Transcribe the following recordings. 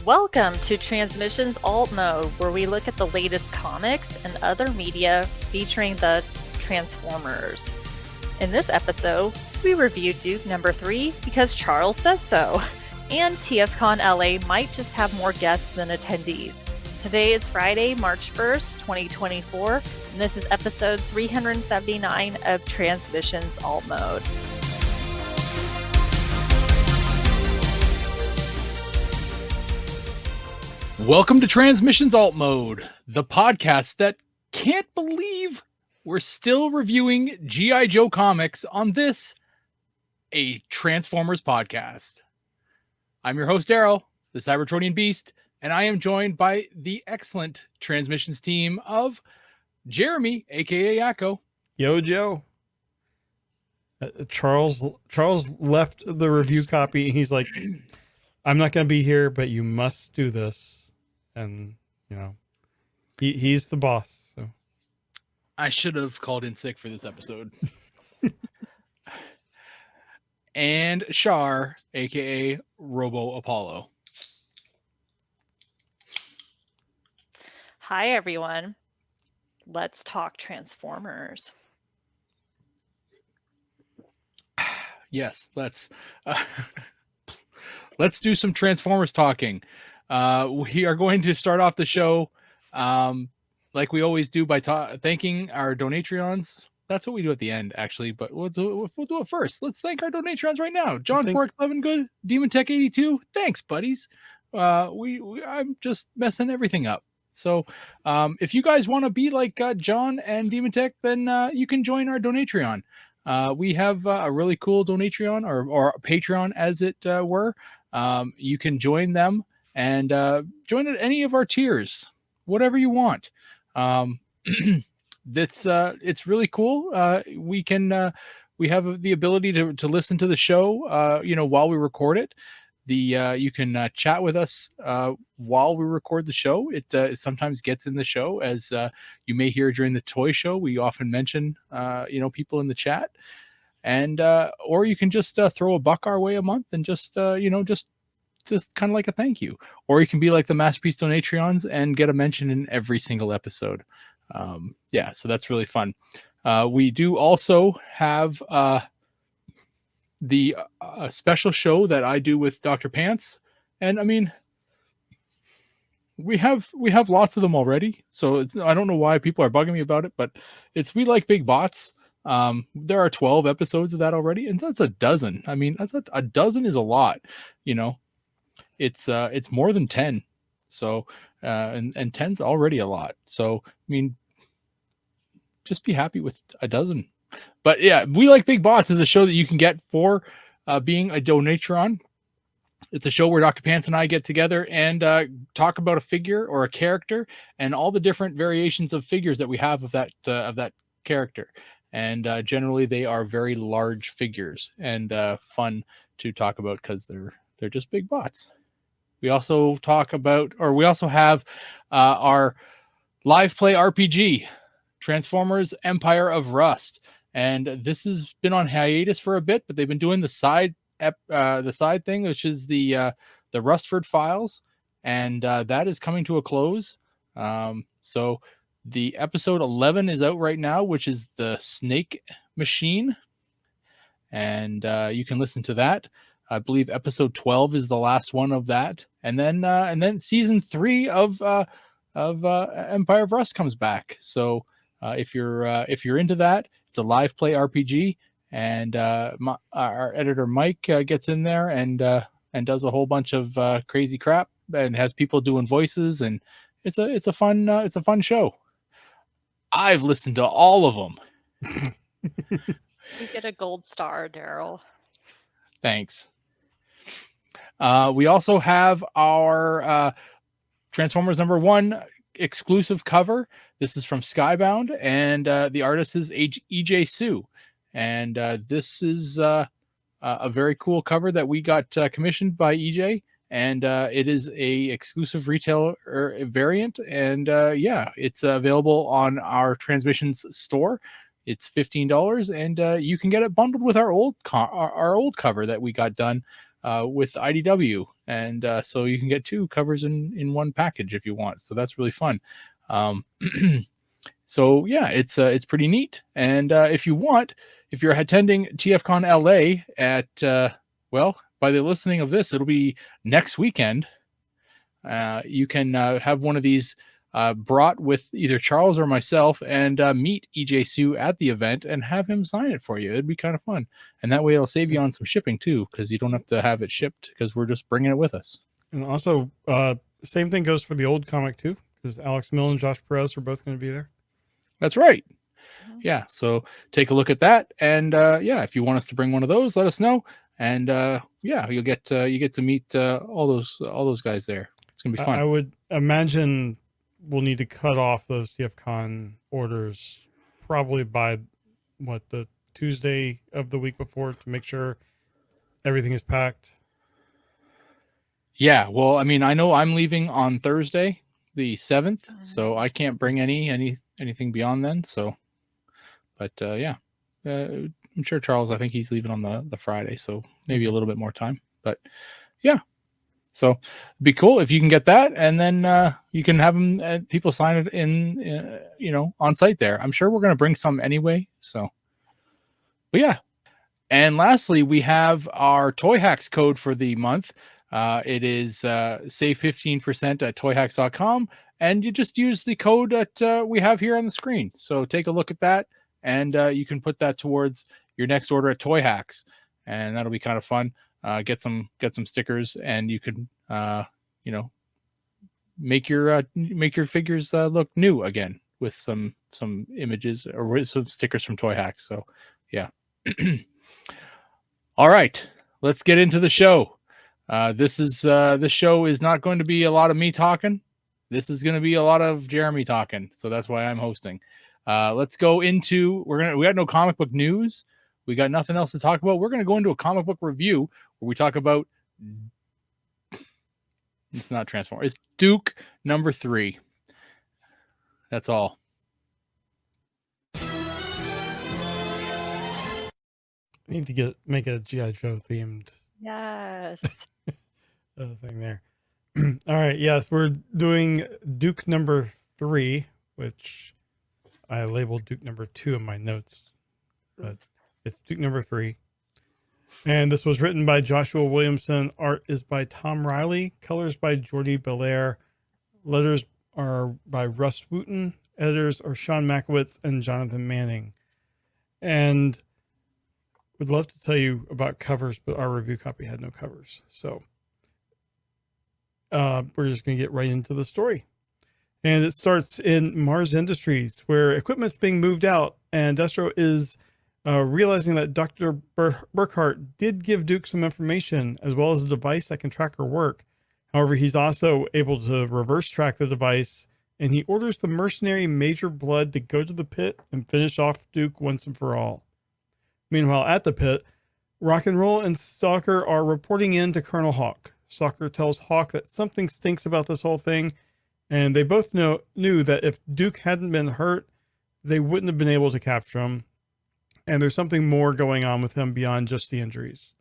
Welcome to Transmissions Alt Mode, where we look at the latest comics and other media featuring the Transformers. In this episode, we review Duke number 3 because Charles says so, and TFcon LA might just have more guests than attendees. Today is Friday, March 1st, 2024, and this is episode 379 of Transmissions Alt Mode. Welcome to Transmissions Alt Mode, the podcast that can't believe we're still reviewing G.I. Joe comics on this, a Transformers podcast. I'm your host, Daryl, the Cybertronian Beast, and I am joined by the excellent Transmissions team of Jeremy, a.k.a. Yakko. Yo, Joe. Charles left the review copy, and he's like, I'm not going to be here, but you must do this. And, you know, he's the boss. So I should have called in sick for this episode. And Shar, aka Robo Apollo. Hi, everyone. Let's talk Transformers. Yes, let's do some Transformers talking. We are going to start off the show like we always do by thanking our Donatreons. That's what we do at the end, actually, but we'll do it first. Let's thank our Donatreons right now. John 4X11 Good, Demon Tech 82. Thanks, buddies. I'm just messing everything up. So if you guys want to be like John and Demon Tech, then you can join our Donatreon. We have a really cool Donatreon or Patreon, as it were. You can join them and join at any of our tiers, whatever you want. It's really cool. We have the ability to listen to the show, while we record it. You can chat with us while we record the show. It sometimes gets in the show, as you may hear during the toy show. We often mention people in the chat, and or you can just throw $1 our way a month and just kind of like a thank you. Or you can be like the Masterpiece Donatreons and get a mention in every single episode. So that's really fun. We do also have the special show that I do with Dr. Pants. And I mean, we have lots of them already. So I don't know why people are bugging me about it, but We Like Big Bots. There are 12 episodes of that already, and that's a dozen. I mean, a dozen is a lot, It's more than 10. So, and 10's already a lot. So, I mean, just be happy with a dozen. But yeah, We Like Big Bots is a show that you can get for being a Donatron. It's a show where Dr. Pants and I get together and talk about a figure or a character and all the different variations of figures that we have of that character. And generally, they are very large figures and fun to talk about because they're just big bots. We also have our live play RPG, Transformers Empire of Rust. And this has been on hiatus for a bit, but they've been doing the side thing, which is the Rustford Files. And that is coming to a close. So the episode 11 is out right now, which is the Snake Machine. And you can listen to that. I believe episode 12 is the last one of that, and then season 3 of Empire of Rust comes back. So if you're into that, it's a live play RPG, and our editor Mike gets in there and does a whole bunch of crazy crap and has people doing voices, and it's a fun show. I've listened to all of them. You get a gold star, Daryl. Thanks. We also have our Transformers number 1 exclusive cover. This is from Skybound, and the artist is EJ Sue. And this is a very cool cover that we got commissioned by EJ, and it is a exclusive retail variant. And it's available on our Transmissions store. It's $15, and you can get it bundled with our old cover that we got done with IDW, and so you can get 2 covers in one package if you want. So that's really fun. So yeah, it's pretty neat. And if you're attending TFcon LA at well, by the listening of this, it'll be next weekend. You can have one of these brought with either Charles or myself, and meet EJ Sue at the event and have him sign it for you. It'd be kind of fun, and that way it'll save you on some shipping too, because you don't have to have it shipped because we're just bringing it with us. And also, same thing goes for the old comic too, because Alex Mill and Josh Perez are both going to be there. That's right. Yeah, so take a look at that, and yeah, if you want us to bring one of those, let us know, and yeah, you get to meet all those guys there. It's gonna be fun. I would imagine we'll need to cut off those TFcon orders probably by the Tuesday of the week before to make sure everything is packed. Yeah, well, I mean, I know I'm leaving on Thursday, the 7th, so I can't bring anything beyond then. So, but yeah, I'm sure Charles, I think he's leaving on the Friday, so maybe a little bit more time. But yeah, so it'd be cool if you can get that, and then you can have them people sign it in on site there. I'm sure we're going to bring some anyway. So, but yeah, and lastly, we have our Toy Hacks code for the month. It is save 15% at toyhacks.com, and you just use the code that we have here on the screen. So take a look at that, and you can put that towards your next order at Toy Hacks, and that'll be kind of fun. Get some stickers, and you can make your figures look new again with some images or with some stickers from Toy Hacks. So yeah. All right, let's get into the show. This show is not going to be a lot of me talking. This is going to be a lot of Jeremy talking. So that's why I'm hosting. Let's go into, we got no comic book news. We got nothing else to talk about. We're going to go into a comic book review where we talk about, it's not Transformers, it's Duke number 3. That's all. I need to make a G.I. Joe themed Yes. thing there. All right. Yes, we're doing Duke number 3, which I labeled Duke number 2 in my notes, but it's Duke number 3. And this was written by Joshua Williamson. Art is by Tom Riley. Colors by Jordi Belair. Letters are by Russ Wooten. Editors are Sean Makowitz and Jonathan Manning. And would love to tell you about covers, but our review copy had no covers. So we're just going to get right into the story. And it starts in Mars Industries, where equipment's being moved out, and Destro is realizing that Dr. Burkhart did give Duke some information, as well as a device that can track her work. However, he's also able to reverse track the device, and he orders the mercenary Major Blood to go to the pit and finish off Duke once and for all. Meanwhile, at the pit, Rock and Roll and Stalker are reporting in to Colonel Hawk. Stalker tells Hawk that something stinks about this whole thing, and they both knew that if Duke hadn't been hurt, they wouldn't have been able to capture him, and there's something more going on with him beyond just the injuries.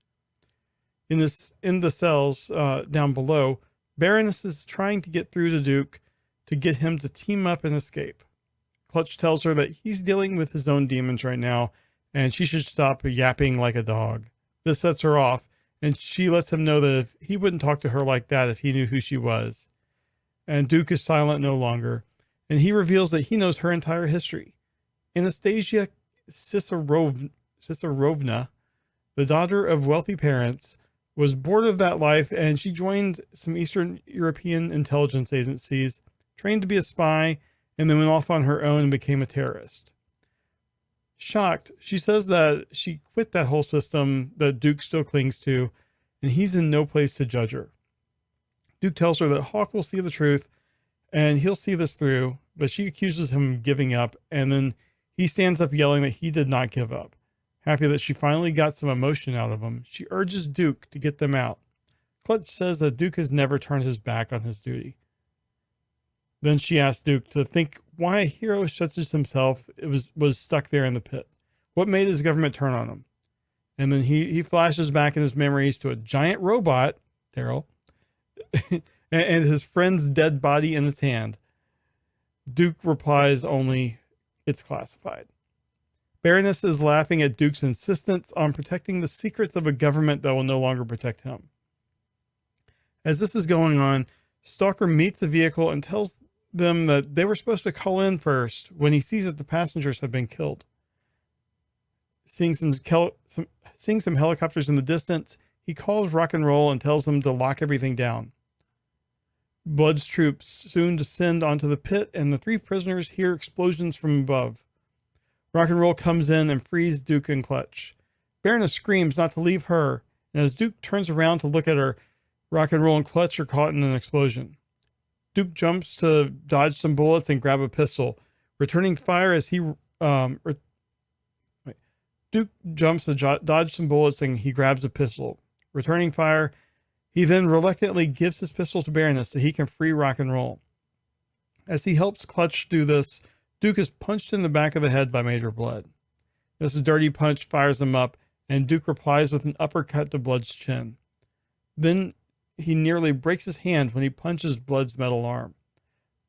In the cells down below, Baroness is trying to get through to Duke to get him to team up and escape. Clutch tells her that he's dealing with his own demons right now, and she should stop yapping like a dog. This sets her off, and she lets him know that if he wouldn't talk to her like that if he knew who she was. And Duke is silent no longer, and he reveals that he knows her entire history. Anastasia Cicerovna, the daughter of wealthy parents, was bored of that life, and she joined some Eastern European intelligence agencies, trained to be a spy, and then went off on her own and became a terrorist. Shocked, she says that she quit that whole system that Duke still clings to, and he's in no place to judge her. Duke tells her that Hawk will see the truth, and he'll see this through, but she accuses him of giving up, and then he stands up yelling that he did not give up. Happy that she finally got some emotion out of him, she urges Duke to get them out. Clutch says that Duke has never turned his back on his duty. Then she asks Duke to think why a hero such as himself was stuck there in the pit. What made his government turn on him? And then he flashes back in his memories to a giant robot, Daryl, and his friend's dead body in its hand. Duke replies only, "It's classified." Baroness is laughing at Duke's insistence on protecting the secrets of a government that will no longer protect him. As this is going on, Stalker meets the vehicle and tells them that they were supposed to call in first when he sees that the passengers have been killed. Seeing some helicopters in the distance, he calls Rock and Roll and tells them to lock everything down. Blood's troops soon descend onto the pit, and the 3 prisoners hear explosions from above. Rock and Roll comes in and frees Duke and Clutch. Baroness screams not to leave her, and as Duke turns around to look at her, Rock and Roll and Clutch are caught in an explosion. Duke jumps to dodge some bullets and grab a pistol, returning fire as he Duke jumps to dodge some bullets and he grabs a pistol. Returning fire, he then reluctantly gives his pistol to Baroness so he can free Rock and Roll. As he helps Clutch do this, Duke is punched in the back of the head by Major Blood. This dirty punch fires him up, and Duke replies with an uppercut to Blood's chin. Then he nearly breaks his hand when he punches Blood's metal arm.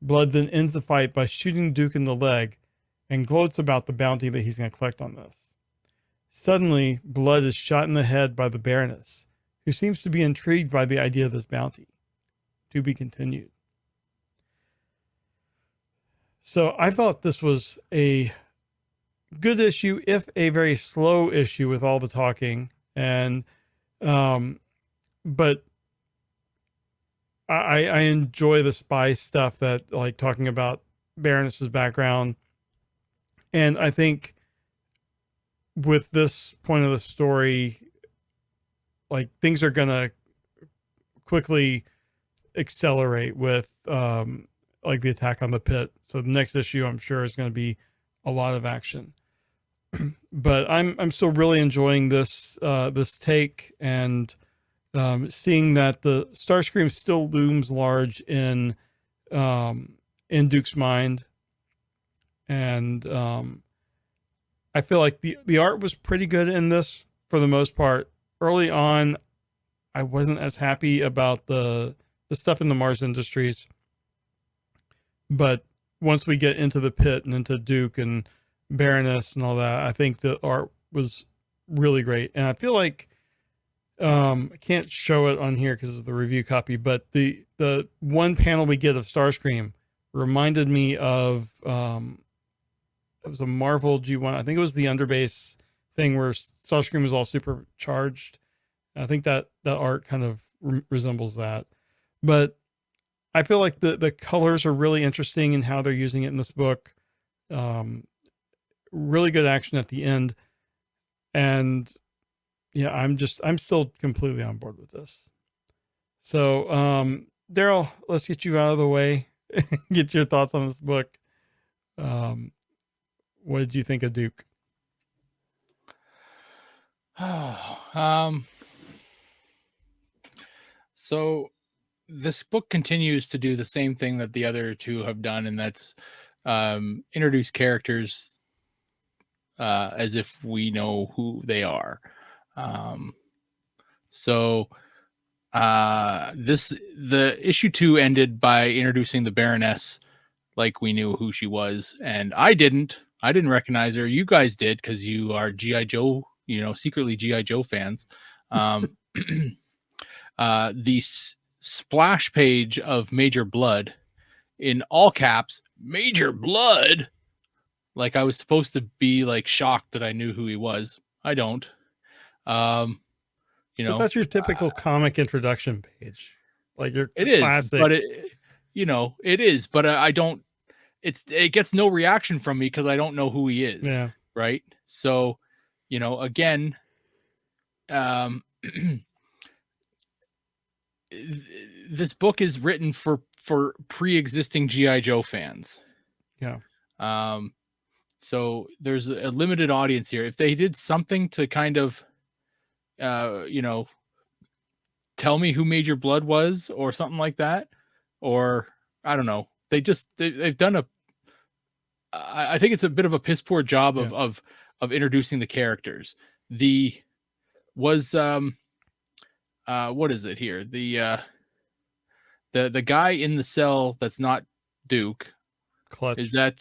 Blood then ends the fight by shooting Duke in the leg and gloats about the bounty that he's going to collect on this. Suddenly, Blood is shot in the head by the Baroness, who seems to be intrigued by the idea of this bounty. To be continued. So I thought this was a good issue, if a very slow issue with all the talking. And, but I enjoy the spy stuff that, like, talking about Baroness's background. And I think with this point of the story, like, things are going to quickly accelerate with, like, the attack on the pit. So the next issue, I'm sure, is going to be a lot of action. But I'm still really enjoying this this take, and seeing that the Starscream still looms large in Duke's mind. And I feel like the art was pretty good in this for the most part. Early on, I wasn't as happy about the stuff in the Mars Industries. But once we get into the pit and into Duke and Baroness and all that, I think the art was really great. And I feel like I can't show it on here because of the review copy, but the one panel we get of Starscream reminded me of it was a Marvel G1. I think it was the Underbase thing where Starscream was all supercharged. I think that art kind of resembles that. But I feel like the colors are really interesting in how they're using it in this book. Really good action at the end. And yeah, I'm still completely on board with this. So, Daryl, let's get you out of the way. Get your thoughts on this book. What did you think of Duke? So this book continues to do the same thing that the other two have done, and that's introduce characters as if we know who they are. The issue 2 ended by introducing the Baroness like we knew who she was, and I didn't recognize her. You guys did, because you are G.I. Joe, secretly G.I. Joe fans. The splash page of Major Blood in all caps, Major Blood, like I was supposed to be like shocked that I knew who he was. I don't. But that's your typical comic introduction page. Like your classic. Is, but it is, but I don't. It gets no reaction from me because I don't know who he is. Yeah. Right. So, again, this book is written for pre-existing G.I. Joe fans. Yeah. So there's a limited audience here. If they did something to kind of, tell me who Major Blood was or something like that, or I don't know, they've done I think it's a bit of a piss poor job of introducing the characters. The was what is it here? The guy in the cell that's not Duke. Clutch. Is that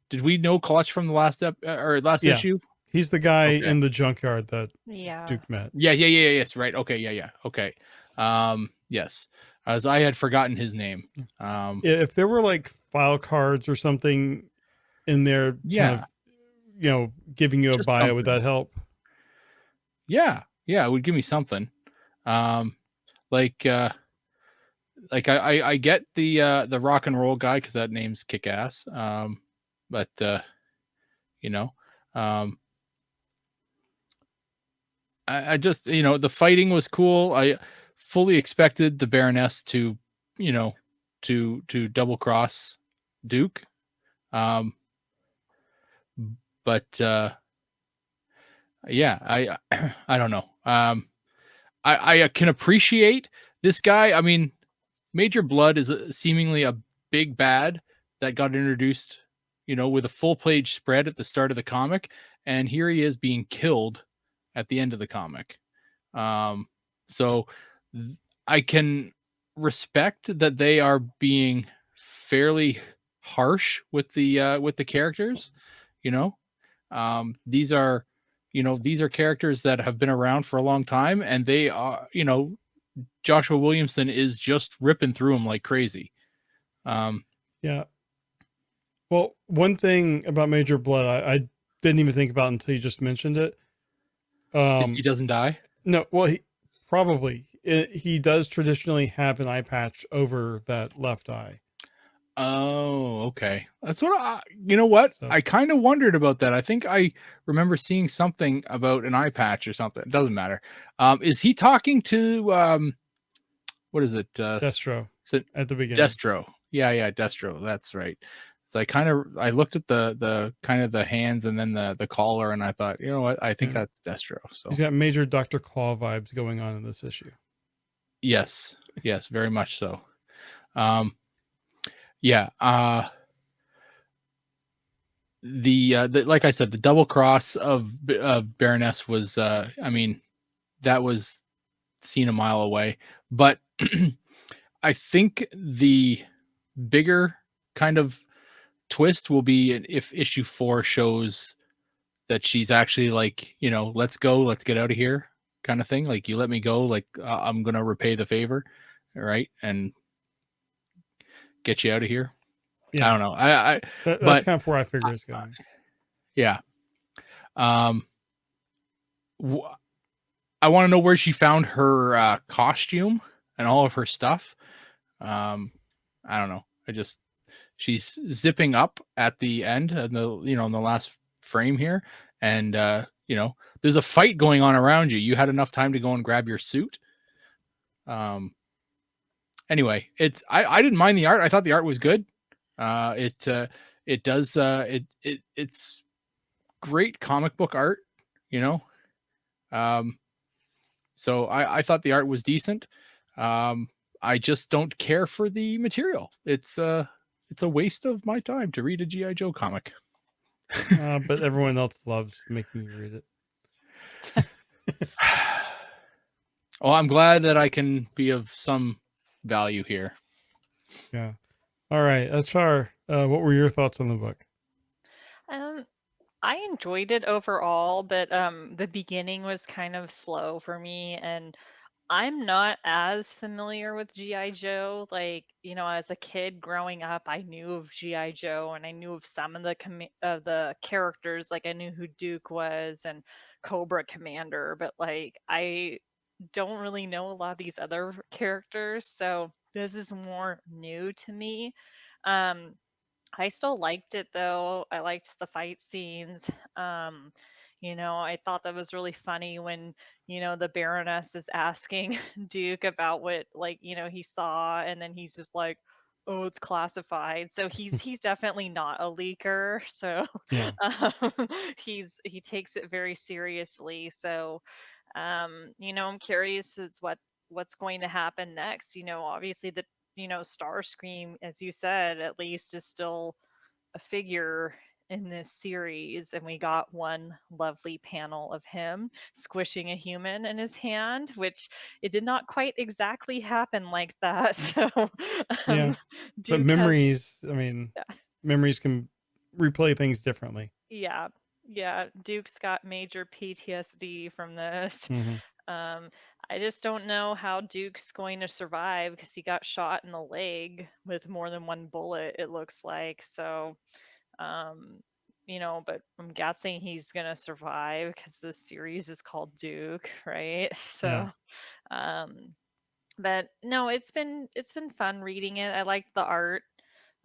did we know Clutch from the last or last Yeah. issue? He's the guy Okay. in the junkyard that Yeah. Duke met. Yeah, yes, right. Okay, yeah. Okay. Yes. As I had forgotten his name. If there were like file cards or something in there, Yeah. kind of, giving you a Just bio, would something. that help? Yeah, it would give me something. Like I get the rock and roll guy because that name's kick ass. But you know, um, I just the fighting was cool. I fully expected the Baroness to to double cross Duke. Um, but yeah, I I don't know. I can appreciate this guy. I mean, Major Blood is seemingly a big bad that got introduced, with a full page spread at the start of the comic, and here he is being killed at the end of the comic. So I can respect that they are being fairly harsh with the characters. These are these are characters that have been around for a long time, and they are Joshua Williamson is just ripping through them like crazy. Yeah. Well, one thing about Major Blood, I didn't even think about until you just mentioned it. He doesn't die. No, well, he does traditionally have an eye patch over that left eye. Oh, okay. That's what you know what? So- I kind of wondered about that. I think I remember seeing something about an eye patch or something. It doesn't matter. Is he talking to what is it? Destro it at the beginning. Destro. Yeah, Destro. That's right. So I looked at the kind of the hands and then the collar, and I thought, you know what? I think that's Destro. So he's got major Dr. Claw vibes going on in this issue. yes, very much so. Yeah. The like I said, the double cross of Baroness was, I mean, that was seen a mile away. But I think the bigger kind of twist will be if issue 4 shows that she's actually like, let's go, let's get out of here kind of thing. Like, you let me go, like, I'm going to repay the favor. Right. And get you out of here. Yeah. I don't know. That's kind of where I figure it's going. Yeah. I want to know where she found her costume and all of her stuff. I don't know. She's zipping up at the end and in the last frame here, and there's a fight going on around you. You had enough time to go and grab your suit. Anyway, I didn't mind the art. I thought the art was good. It's great comic book art, so I thought the art was decent. I just don't care for the material. It's a waste of my time to read a G.I. Joe comic. But everyone else loves making you read it. Well, I'm glad that I can be of some value here. Yeah. All right, Achar, what were your thoughts on the book? I enjoyed it overall, but the beginning was kind of slow for me, and I'm not as familiar with GI Joe. Like, as a kid growing up, I knew of GI Joe, and I knew of some of the characters. Like, I knew who Duke was and Cobra Commander, but like I don't really know a lot of these other characters, so this is more new to me. Um, I still liked it though. I liked the fight scenes. Um, I thought that was really funny when, the Baroness is asking Duke about what like, he saw, and then he's just like, oh, it's classified. So he's definitely not a leaker. So Yeah. he takes it very seriously. So I'm curious as what's going to happen next. Obviously Starscream, as you said, at least is still a figure in this series, and we got one lovely panel of him squishing a human in his hand, which it did not quite exactly happen like that. So Yeah. But Duke has, memories, I mean, yeah, memories can replay things differently. yeah, yeah, Duke's got major PTSD from this. Hmm. Um, I just don't know how Duke's going to survive because he got shot in the leg with more than one bullet, it looks like. So, um, but I'm guessing he's going to survive because the series is called Duke, right? Yeah. So, um, but no, it's been fun reading it. I like the art.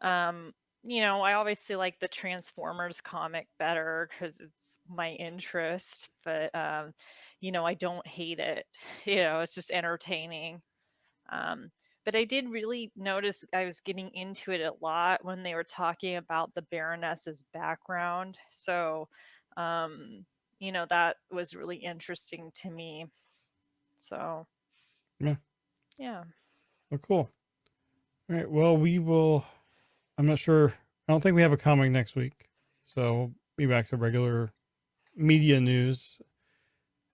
Um, I obviously like the Transformers comic better because it's my interest, but I don't hate it. It's just entertaining. Um, but I did really notice I was getting into it a lot when they were talking about the Baroness's background. So, that was really interesting to me. So, Yeah. yeah. Oh, cool. All right. Well, I'm not sure. I don't think we have a comic next week. So we'll be back to regular media news.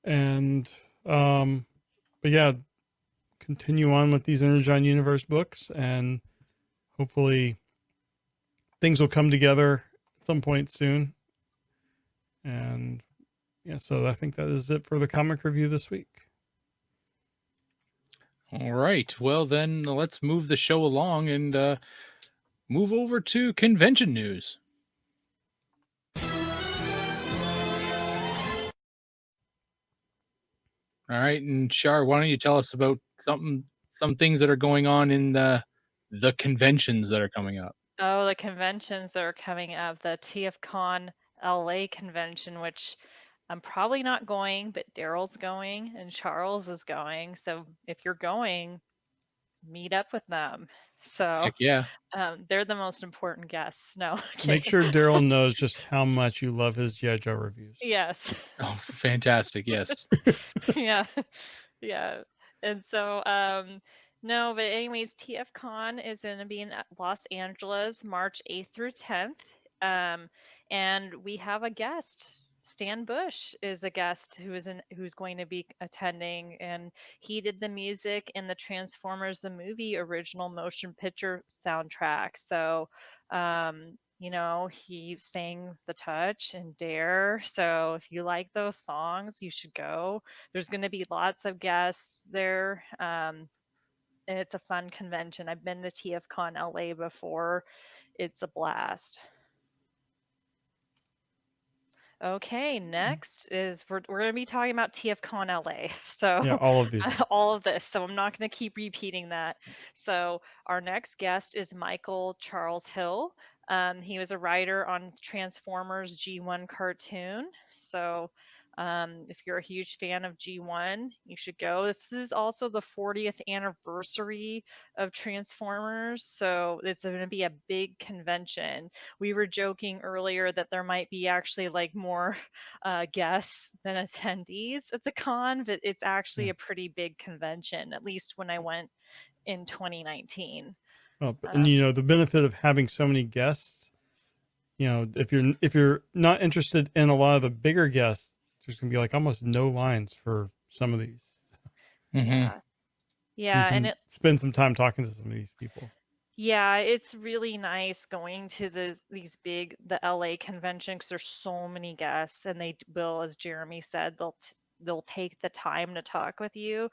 And, but yeah, continue on with these Energon Universe books, and hopefully things will come together at some point soon. And yeah, so I think that is it for the comic review this week. All right. Well, then let's move the show along and move over to convention news. All right, and Shar, why don't you tell us about some things that are going on in the conventions that are coming up? Oh, the conventions that are coming up, the TFcon LA convention, which I'm probably not going, but Daryl's going and Charles is going. So if you're going, meet up with them. So Heck yeah. they're the most important guests. No, Make kidding. sure Daryl knows just how much you love his G.I. Joe reviews. Yes. Oh, fantastic. Yes. Yeah. Yeah. And so, no, but anyways, TFCon is going to be in Los Angeles, March 8th through 10th. And we have a guest. Stan Bush is a guest who's going to be attending, and he did the music in the Transformers the movie original motion picture soundtrack. So, he sang The Touch and Dare. So if you like those songs, you should go. There's going to be lots of guests there. And it's a fun convention. I've been to TFCon LA before. It's a blast. Okay, next is we're going to be talking about TFCon LA. So Yeah, all of these. all of this. So I'm not going to keep repeating that. So our next guest is Michael Charles Hill. He was a writer on Transformers G1 cartoon. So if you're a huge fan of G1, you should go. This is also the 40th anniversary of Transformers. So it's going to be a big convention. We were joking earlier that there might be actually like more guests than attendees at the con, but it's actually a pretty big convention, at least when I went in 2019. Oh, and the benefit of having so many guests, if you're not interested in a lot of the bigger guests, there's gonna be like almost no lines for some of these. Mm-hmm. Yeah. You Yeah, and can spend some time talking to some of these people. yeah, it's really nice going to the LA convention because there's so many guests, and they will, as Jeremy said, they'll take the time to talk with you.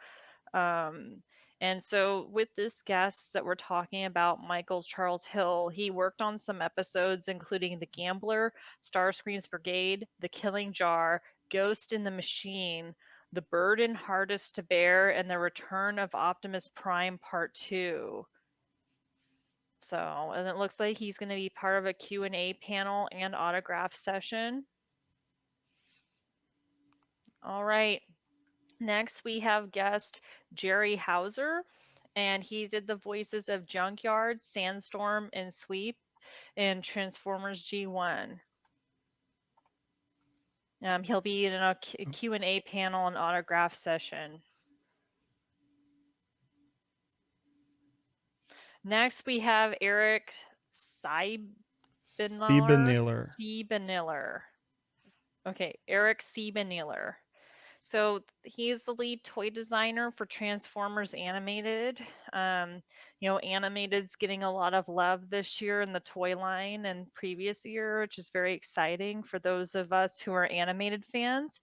Um, and so with this guest that we're talking about, Michael Charles Hill, he worked on some episodes, including The Gambler, Starscream's Brigade, The Killing Jar, Ghost in the Machine, The Burden Hardest to Bear, and The Return of Optimus Prime Part 2. So, and it looks like he's going to be part of a Q&A panel and autograph session. All right. Next, we have guest Jerry Hauser, and he did the voices of Junkyard, Sandstorm, and Sweep in Transformers G1. He'll be in a Q&A panel and autograph session. Next, we have Eric Siebenmiller. Siebenmiller. Okay, Eric Siebenmiller. So he's the lead toy designer for Transformers Animated. Animated's getting a lot of love this year in the toy line and previous year, which is very exciting for those of us who are animated fans.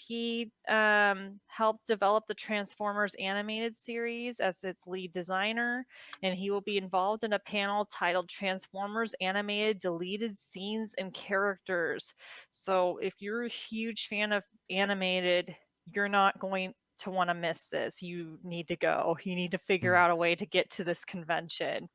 He helped develop the Transformers animated series as its lead designer, and he will be involved in a panel titled Transformers Animated Deleted Scenes and Characters. So if you're a huge fan of animated, you're not going to want to miss this. You need to go. You need to figure out a way to get to this convention.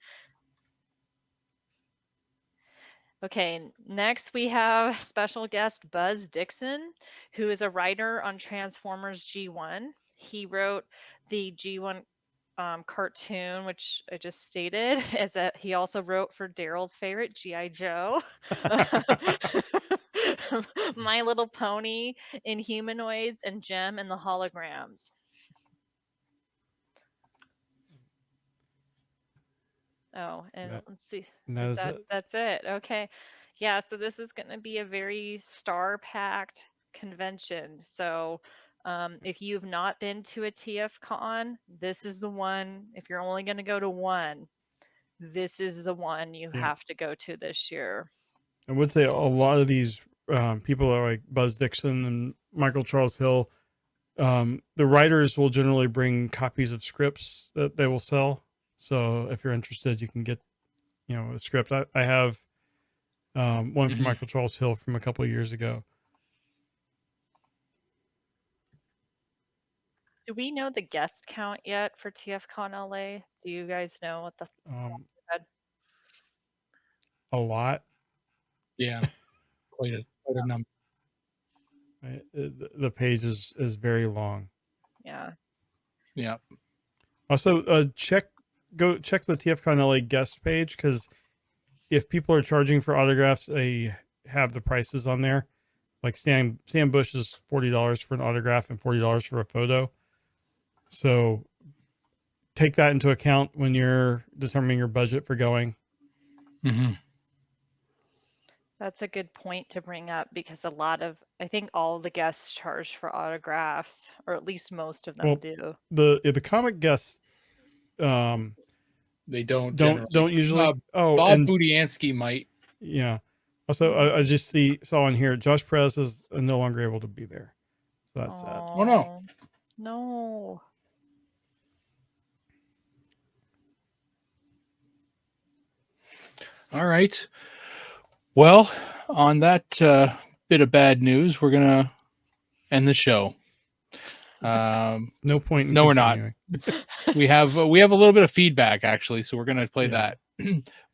Okay, next we have special guest Buzz Dixon, who is a writer on Transformers G1. He wrote the G1 cartoon, which I just stated, as that he also wrote for Daryl's favorite G.I. Joe, My Little Pony, Inhumanoids, and Gem and the Holograms. Oh, and let's see. That's it. Okay. Yeah, so this is going to be a very star-packed convention. So if you've not been to a TFcon, this is the one. If you're only going to go to one, this is the one you have to go to this year. I would say a lot of these people are like Buzz Dixon and Michael Charles Hill. The writers will generally bring copies of scripts that they will sell. So if you're interested, you can get, a script. I have one from Michael Charles Hill from a couple of years ago. Do we know the guest count yet for TFcon LA? Do you guys know what the a lot? Yeah, quite a number. Right. The page is very long. Yeah. Yeah. Also, check the TFcon LA guest page, because if people are charging for autographs, they have the prices on there. Like Sam Bush is $40 for an autograph and $40 for a photo. So take that into account when you're determining your budget for going. Mm-hmm. That's a good point to bring up, because I think all the guests charge for autographs, or at least most of them do. The comic guests, they don't usually. Bob Budiansky might. Yeah. Also, I just saw on here, Josh Perez is no longer able to be there. So that's sad. Oh no. No. All right. Well, on that bit of bad news, we're gonna end the show. No point. No, we're not. we have a little bit of feedback actually, so we're gonna play that.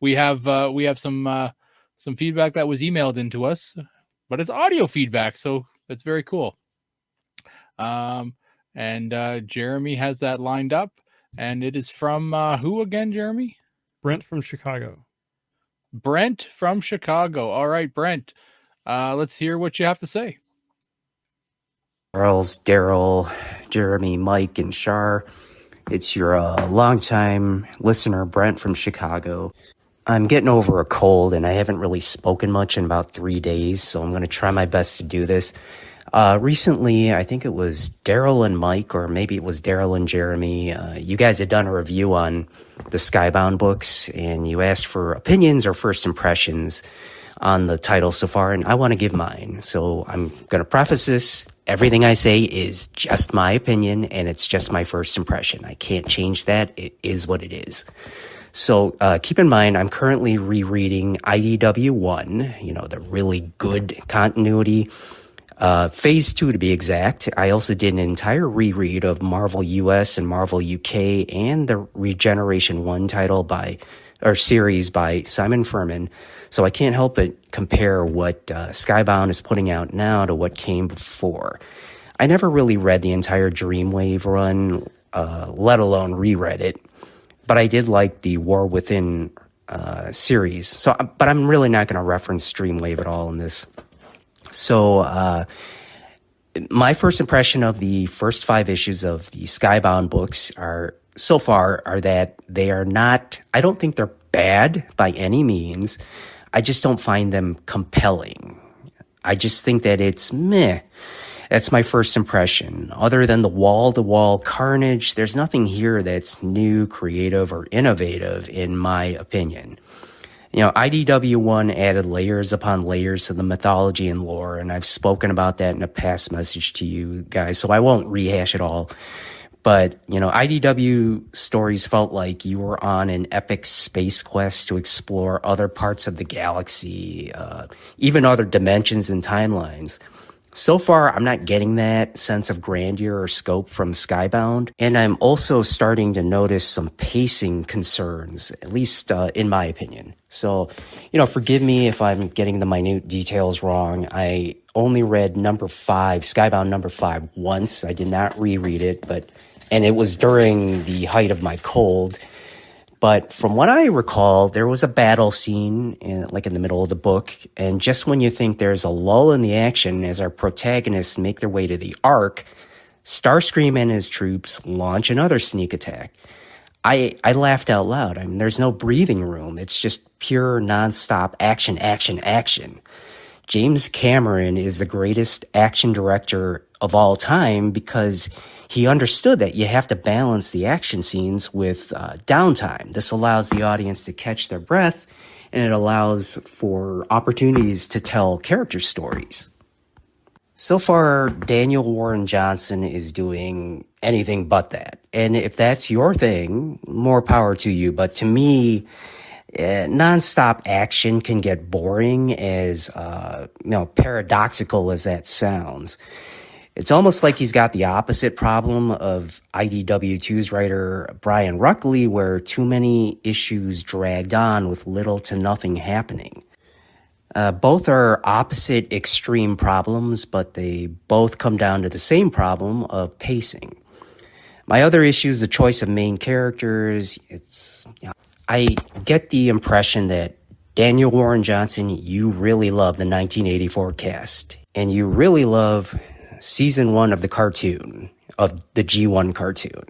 we have some feedback that was emailed into us, but it's audio feedback, so it's very cool. And Jeremy has that lined up, and it is from who again, Jeremy? Brent from Chicago. Brent from Chicago. All right, Brent. Let's hear what you have to say. Charles, Daryl, Jeremy, Mike, and Shar. It's your longtime listener, Brent from Chicago. I'm getting over a cold, and I haven't really spoken much in about 3 days, so I'm going to try my best to do this. Recently, I think it was Daryl and Mike, or maybe it was Daryl and Jeremy. You guys had done a review on the Skybound books, and you asked for opinions or first impressions on the title so far, and I want to give mine. So I'm going to preface this. Everything I say is just my opinion, and it's just my first impression. I can't change that. It is what it is. So keep in mind, I'm currently rereading IDW 1, the really good continuity. Phase 2 to be exact. I also did an entire reread of Marvel US and Marvel UK and the Regeneration 1 series by Simon Furman. So I can't help but compare what Skybound is putting out now to what came before. I never really read the entire Dreamwave run, let alone reread it, but I did like the War Within series. But I'm really not going to reference Dreamwave at all in this. So my first impression of the first 5 issues of the Skybound books are that they are not, I don't think they're bad by any means. I just don't find them compelling. I just think that it's meh. That's my first impression. Other than the wall-to-wall carnage, there's nothing here that's new, creative, or innovative, in my opinion. You know, IDW1 added layers upon layers to the mythology and lore, and I've spoken about that in a past message to you guys, so I won't rehash it all. But, you know, IDW stories felt like you were on an epic space quest to explore other parts of the galaxy, even other dimensions and timelines. So far, I'm not getting that sense of grandeur or scope from Skybound, and I'm also starting to notice some pacing concerns, at least in my opinion. So, you know, forgive me if I'm getting the minute details wrong. I only read number 5, Skybound number 5, once. I did not reread it, and it was during the height of my cold. But from what I recall, there was a battle scene in the middle of the book. And just when you think there's a lull in the action as our protagonists make their way to the Ark, Starscream and his troops launch another sneak attack. I laughed out loud. I mean, there's no breathing room. It's just pure nonstop action, action, action. James Cameron is the greatest action director of all time because he understood that you have to balance the action scenes with downtime. This allows the audience to catch their breath, and it allows for opportunities to tell character stories. So far, Daniel Warren Johnson is doing anything but that. And if that's your thing, more power to you. But to me, nonstop action can get boring, as paradoxical as that sounds. It's almost like he's got the opposite problem of IDW2's writer Brian Ruckley, where too many issues dragged on with little to nothing happening. Both are opposite extreme problems, but they both come down to the same problem of pacing. My other issue is the choice of main characters. I get the impression that Daniel Warren Johnson, you really love the 1984 cast, and you really love season 1 of the cartoon, of the G1 cartoon.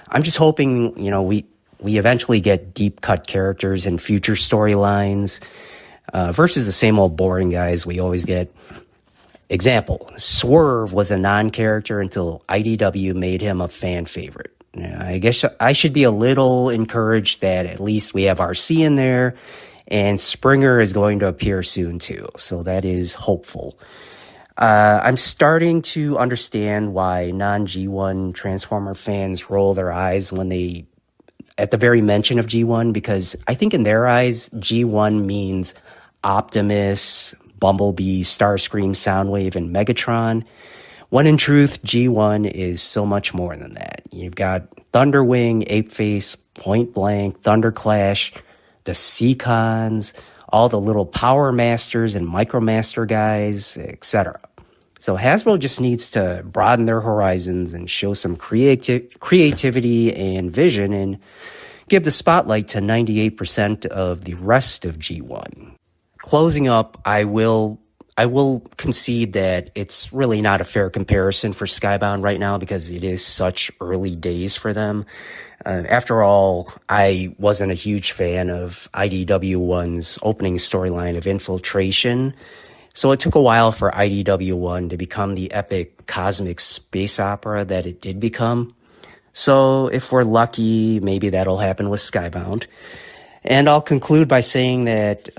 I'm just hoping, we eventually get deep cut characters in future storylines, versus the same old boring guys we always get. Example, Swerve was a non-character until IDW made him a fan favorite. I guess I should be a little encouraged that at least we have RC in there, and Springer is going to appear soon too, so that is hopeful. I'm starting to understand why non-G1 Transformer fans roll their eyes when they, at the very mention of G1, because I think in their eyes, G1 means Optimus, Bumblebee, Starscream, Soundwave, and Megatron, when in truth, G1 is so much more than that. You've got Thunderwing, Apeface, Point Blank, Thunderclash, the Seacons, all the little Power Masters and Micromaster guys, etc. So Hasbro just needs to broaden their horizons and show some creativity and vision, and give the spotlight to 98% of the rest of G1. Closing up, I will concede that it's really not a fair comparison for Skybound right now because it is such early days for them. After all, I wasn't a huge fan of IDW1's opening storyline of Infiltration, so it took a while for IDW1 to become the epic cosmic space opera that it did become. So if we're lucky, maybe that'll happen with Skybound. And I'll conclude by saying that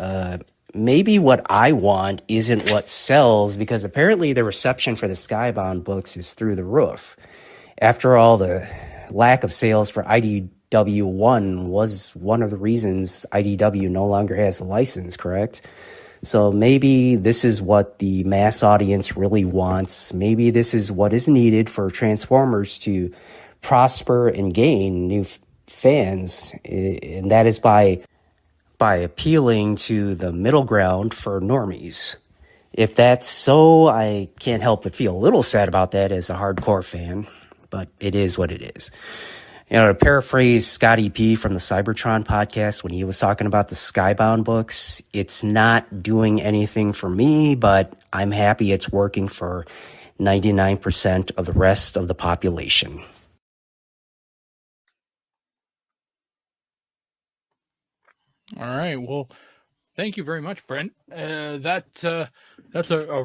maybe what I want isn't what sells, because apparently the reception for the Skybound books is through the roof. After all, the lack of sales for IDW1 was one of the reasons IDW no longer has a license, correct? So maybe this is what the mass audience really wants. Maybe this is what is needed for Transformers to prosper and gain new fans, and that is by appealing to the middle ground for normies. If that's so, I can't help but feel a little sad about that as a hardcore fan, but it is what it is. To paraphrase Scotty P from the Cybertron podcast when he was talking about the Skybound books, it's not doing anything for me, but I'm happy it's working for 99% of the rest of the population. All right. Well, thank you very much, Brent. That's a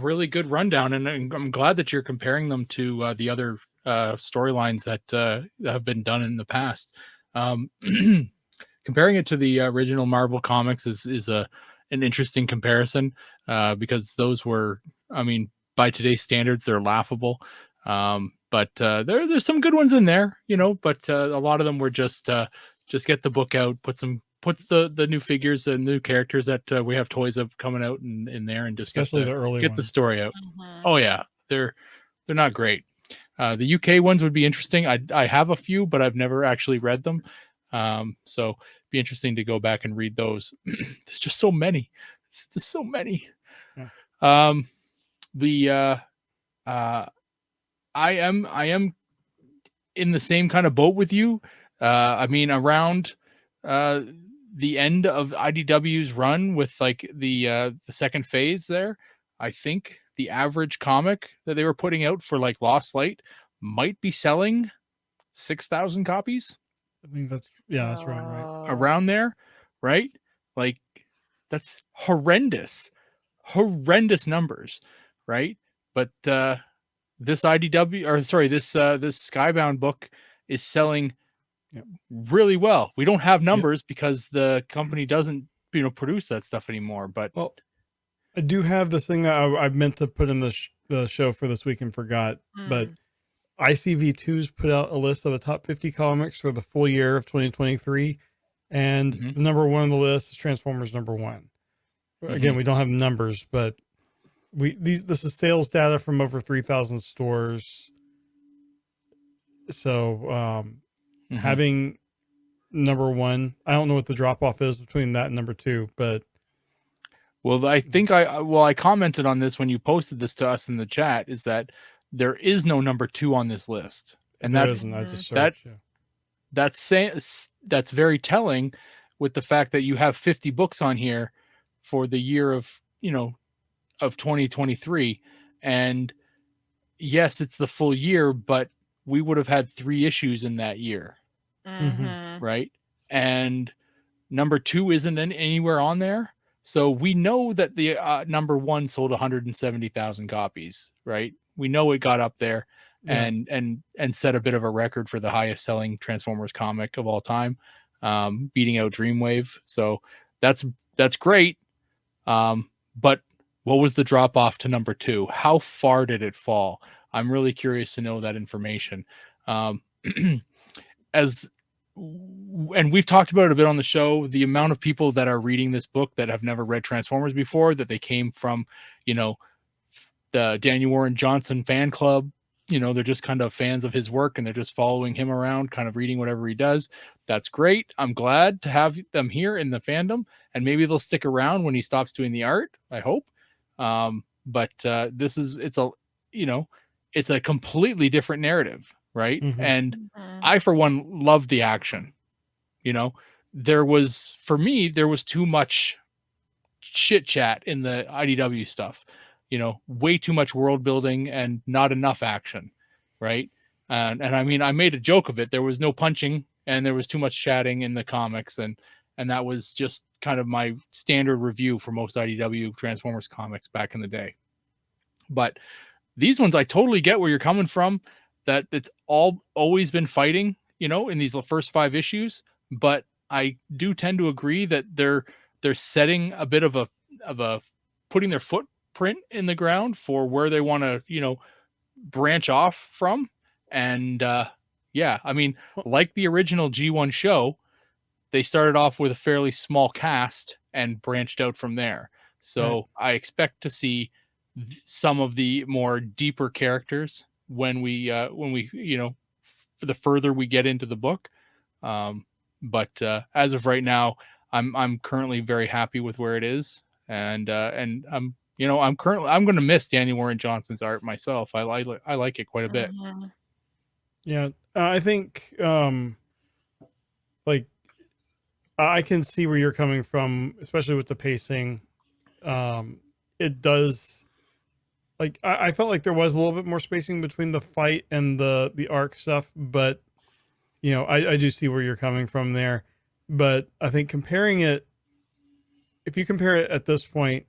really good rundown, and I'm glad that you're comparing them to the other storylines that have been done in the past. Um, comparing it to the original Marvel comics is an interesting comparison because those were, I mean, by today's standards, they're laughable. But there's some good ones in there, you know. But a lot of them were just get the book out, puts the new figures and new characters that we have toys of coming out in there, and just Especially the early get the ones. story out. Mhm. Oh yeah, they're not great. The UK ones would be interesting. I have a few, but I've never actually read them. So be interesting to go back and read those. There's just so many. It's just so many. Yeah. The I am in the same kind of boat with you. I mean, around the end of IDW's run with like the second phase there, I think the average comic that they were putting out for like Lost Light might be selling 6,000 copies. I think that's right. Around there, right? Like that's horrendous numbers, right? But this IDW, or sorry, this Skybound book is selling really well. We don't have numbers because the company doesn't produce that stuff anymore. But well, I do have this thing that I meant to put in the show for this week and forgot, but ICV2's put out a list of the top 50 comics for the full year of 2023, and the number one on the list is Transformers #1. Again, we don't have numbers, but this is sales data from over 3,000 stores. So having #1, I don't know what the drop off is between that and #2, but well, I think I commented on this when you posted this to us in the chat, is that there is no #2 on this list, and I just searched, that's very telling, with the fact that you have 50 books on here for the year of 2023, and yes, it's the full year, but we would have had 3 issues in that year, right? And #2 isn't anywhere on there. So we know that the #1 sold 170,000 copies, right? We know it got up there and set a bit of a record for the highest selling Transformers comic of all time, beating out Dreamwave. So that's great. But what was the drop off to #2? How far did it fall? I'm really curious to know that information. And we've talked about it a bit on the show, the amount of people that are reading this book that have never read Transformers before, that they came from, the Daniel Warren Johnson fan club. They're just kind of fans of his work, and they're just following him around, kind of reading whatever he does. That's great. I'm glad to have them here in the fandom, and maybe they'll stick around when he stops doing the art, I hope. But it's a completely different narrative, right? And I, for one, love the action. There was too much chit chat in the IDW stuff, way too much world building and not enough action, right? And I mean, I made a joke of it. There was no punching and there was too much chatting in the comics, and that was just kind of my standard review for most IDW Transformers comics back in the day. But these ones, I totally get where you're coming from, that it's always been fighting, in these first 5 issues. But I do tend to agree that they're setting a bit of a putting their footprint in the ground for where they want to, branch off from. And I mean, like the original G1 show, they started off with a fairly small cast and branched out from there. So I expect to see some of the more deeper characters when we for the further we get into the book. But as of right now, I'm currently very happy with where it is, and I'm going to miss Daniel Warren Johnson's art myself. I like it quite a bit. Yeah, I think like I can see where you're coming from, especially with the pacing. It does, like, I felt like there was a little bit more spacing between the fight and the arc stuff, but I do see where you're coming from there. But I think comparing it if you compare it at this point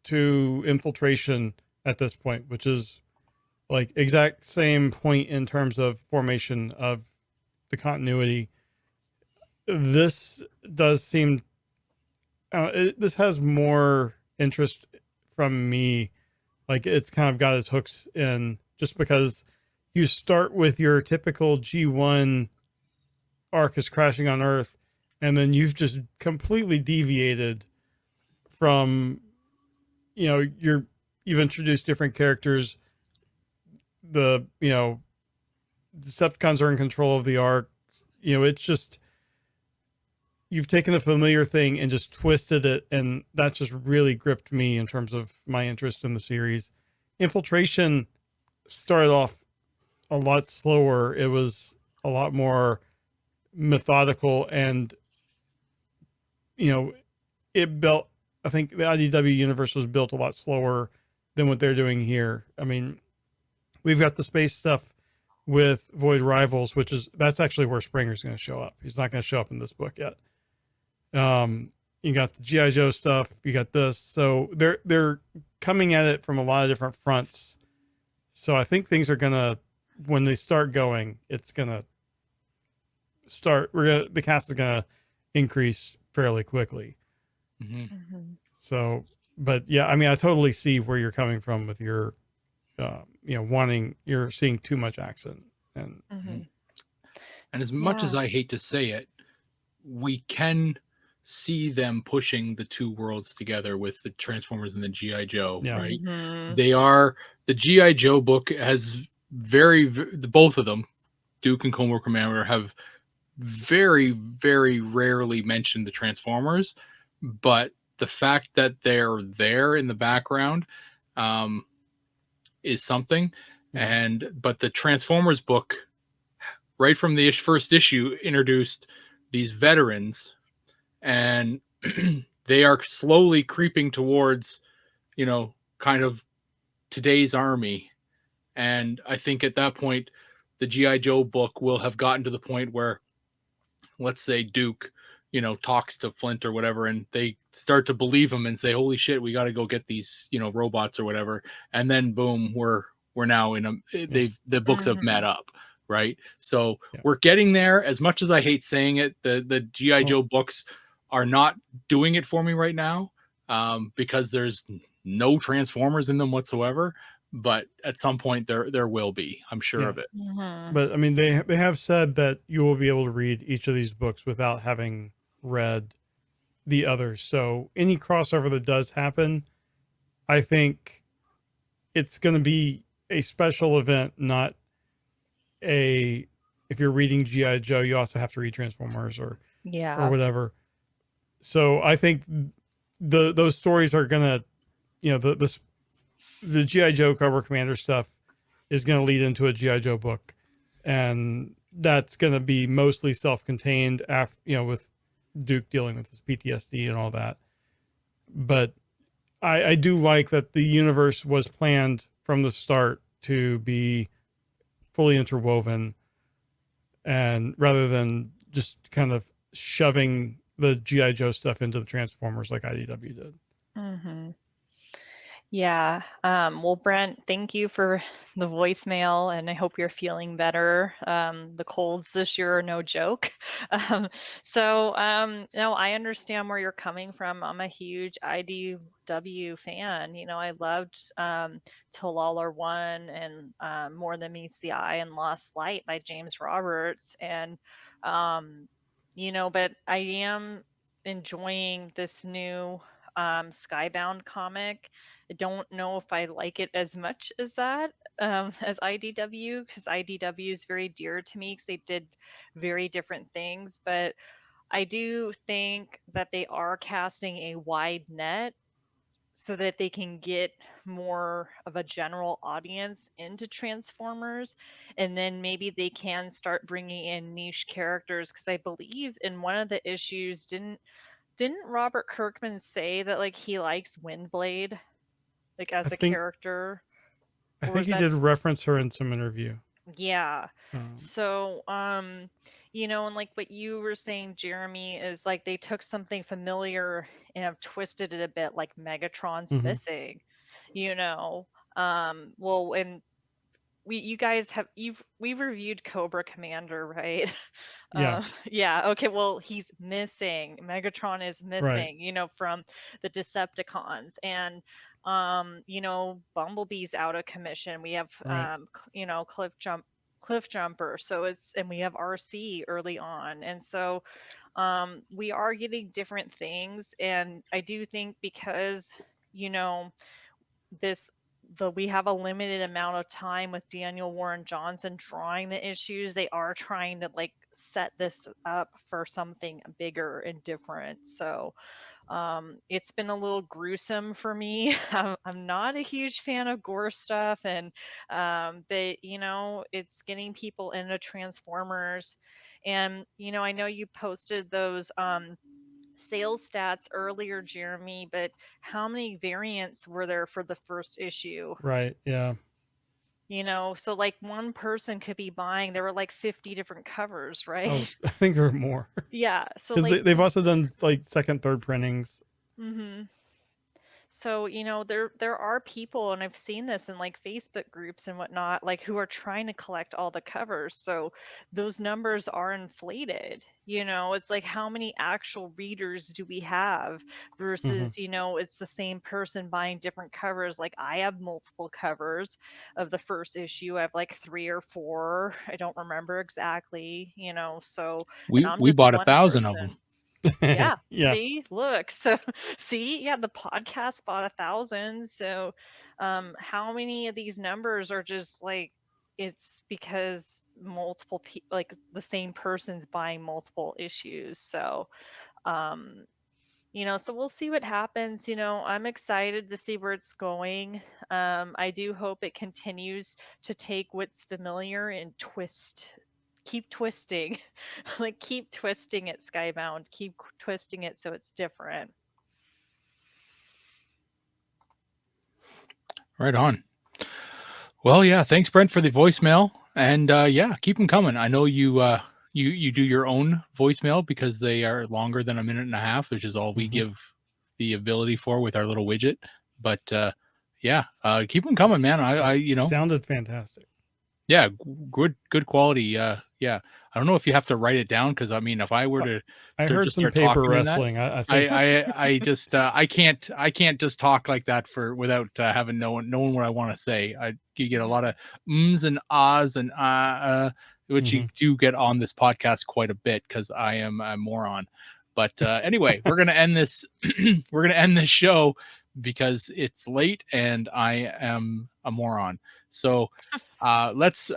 to Infiltration at this point, which is like exact same point in terms of formation of the continuity, this does seem this has more interest from me. Like it's kind of got its hooks in, just because you start with your typical G1 arc is crashing on Earth, and then you've just completely deviated from, you've introduced different characters. The Decepticons are in control of the arc. It's just, you've taken a familiar thing and just twisted it, and that's just really gripped me in terms of my interest in the series. Infiltration started off a lot slower. It was a lot more methodical, and it built, I think the IDW universe was built a lot slower than what they're doing here. I mean, we've got the space stuff with Void Rivals, that's actually where Springer's going to show up. He's not going to show up in this book yet. You got the G.I. Joe stuff, you got this. So they're coming at it from a lot of different fronts. So I think things are going to, when they start going, it's going to start, the cast is going to increase fairly quickly. So, but yeah, I mean, I totally see where you're coming from with your, you're seeing too much accent, and and as much as I hate to say it, we can see them pushing the two worlds together with the Transformers and the G.I. Joe, right? They are, the G.I. Joe book has both of them, Duke and Cobra Commander, have very, very rarely mentioned the Transformers, but the fact that they're there in the background is something. But the Transformers book, right from the first issue, introduced these veterans, and they are slowly creeping towards, kind of today's army. And I think at that point, the G.I. Joe book will have gotten to the point where, let's say Duke, talks to Flint or whatever, and they start to believe him and say, holy shit, we got to go get these, robots or whatever. And then boom, we're now in the books have met up. Right. So we're getting there. As much as I hate saying it, the G.I. Joe books are not doing it for me right now, because there's no Transformers in them whatsoever. But at some point there will be, I'm sure of it. But I mean, they have said that you will be able to read each of these books without having read the others. So any crossover that does happen, I think it's going to be a special event, not if you're reading G.I. Joe, you also have to read Transformers or whatever. So I think those stories are going to, the G.I. Joe Cobra Commander stuff is going to lead into a G.I. Joe book, and that's going to be mostly self-contained after, with Duke dealing with his PTSD and all that. But I do like that the universe was planned from the start to be fully interwoven, and rather than just kind of shoving the G.I. Joe stuff into the Transformers like IDW did. Yeah. Well, Brent, thank you for the voicemail, and I hope you're feeling better. The colds this year are no joke. No, I understand where you're coming from. I'm a huge IDW fan. I loved Till All Are One and More Than Meets the Eye and Lost Light by James Roberts. And, but I am enjoying this new Skybound comic. I don't know if I like it as much as that, as IDW, because IDW is very dear to me because they did very different things. But I do think that they are casting a wide net so that they can get more of a general audience into Transformers, and then maybe they can start bringing in niche characters, because I believe in one of the issues, didn't Robert Kirkman say that like he likes Windblade, like as a character? I think he did reference her in some interview. Yeah. So And like what you were saying, Jeremy, is like they took something familiar and have twisted it a bit, like Megatron's Mhm. missing, well, and you guys we've reviewed Cobra Commander, right? Yeah. Yeah, okay, well, he's missing. Megatron is Right. missing, from the Decepticons. And Bumblebee's out of commission. We have Right. Cliff Jumper. So and we have RC early on. And so we are getting different things. And I do think because, you know, this we have a limited amount of time with Daniel Warren Johnson drawing the issues. They are trying to like set this up for something bigger and different. So it's been a little gruesome for me. I'm not a huge fan of gore stuff, and but it's getting people into Transformers. And I know you posted those sales stats earlier, Jeremy, but how many variants were there for the first issue? Right. Yeah. So like one person could be buying, there were like 50 different covers, Oh, right? I think there are more Yeah. So because like, they've also done like second, third printings. hmm So, there are people, and I've seen this in like Facebook groups and whatnot, like who are trying to collect all the covers. So those numbers are inflated. It's like how many actual readers do we have Mhm. versus, it's the same person buying different covers. Like I have multiple covers of the first issue. I have like 3 or 4. I don't remember exactly, and I'm We just bought one 1,000 of them. person. Yeah. Yeah. See, look. So, see, yeah, the podcast bought 1,000. So, how many of these numbers are just like it's because multiple like the same person's buying multiple issues. So, um, so we'll see what happens. I'm excited to see where it's going. I do hope it continues to take what's familiar and keep twisting, like keep twisting it, Skybound, keep twisting it so it's different. Right on. Well, yeah, thanks, Brent, for the voicemail, and yeah, keep them coming. I know you do your own voicemail because they are longer than a minute and a half, which is all we Mhm. give the ability for with our little widget. But yeah, keep them coming, man. I sounded fantastic. yeah, good quality. Yeah, I don't know if you have to write it down because I mean, if I were to I heard just some start paper talking in that, wrestling. I think. I just I can't just talk like that without having knowing what I want to say. You get a lot of ums and ahs and which you Mhm. do get on this podcast quite a bit because I am a moron. But anyway, we're gonna end this. We're gonna end this show because it's late and I am a moron. So let's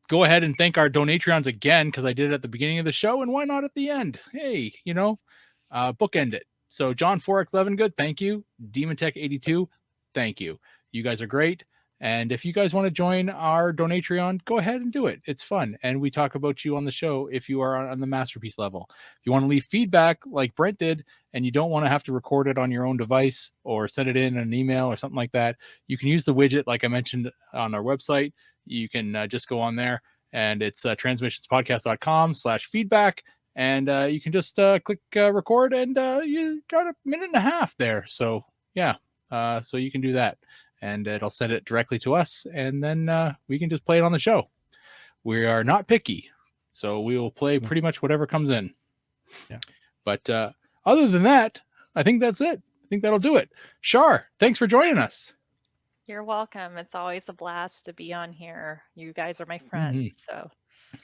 go ahead and thank our Donatreons again because I did it at the beginning of the show, and why not at the end? Hey, bookend it. So John 4x11 good, thank you. Demon Tech 82, thank you. You guys are great. And if you guys want to join our Donatreon, go ahead and do it. It's fun. And we talk about you on the show if you are on the masterpiece level. If you want to leave feedback like Brent did, and you don't want to have to record it on your own device or send it in an email or something like that, you can use the widget like I mentioned on our website. You can just go on there, and it's transmissionspodcast.com/feedback. And you can just click record, and you got a minute and a half there. So yeah, so you can do that, and it'll send it directly to us, and then we can just play it on the show. We are not picky, so we will play pretty much whatever comes in. Yeah. But other than that, I think that's it. I think that'll do it. Shar, thanks for joining us. You're welcome. It's always a blast to be on here. You guys are my friends. Mm-hmm. So yeah.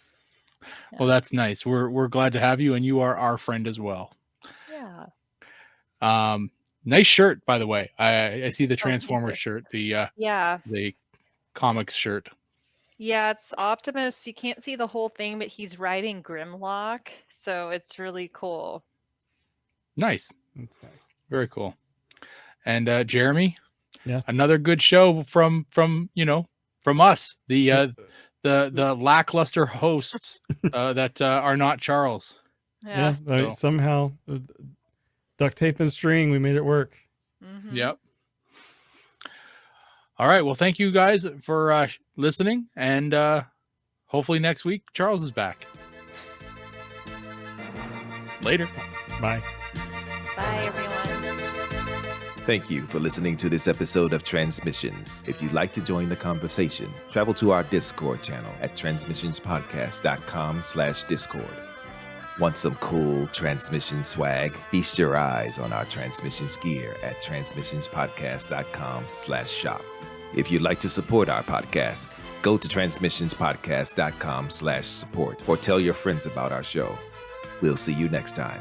Well, that's nice. We're glad to have you, and you are our friend as well. Yeah. Nice shirt, by the way. I see the Transformers shirt, the comics shirt. Yeah, it's Optimus. You can't see the whole thing, but he's riding Grimlock, so it's really cool. Nice. That's nice. Very cool. And Jeremy, yeah, another good show from us, the lackluster hosts that are not Charles. Yeah. So. Somehow duct tape and string, we made it work. Mm-hmm. Yep. All right. Well, thank you guys for listening, and hopefully next week Charles is back. Later. Bye. Bye, everyone. Thank you for listening to this episode of Transmissions. If you'd like to join the conversation, travel to our Discord channel at transmissionspodcast.com/Discord. Want some cool transmission swag? Feast your eyes on our transmissions gear at transmissionspodcast.com/shop. If you'd like to support our podcast, go to transmissionspodcast.com/support or tell your friends about our show. We'll see you next time.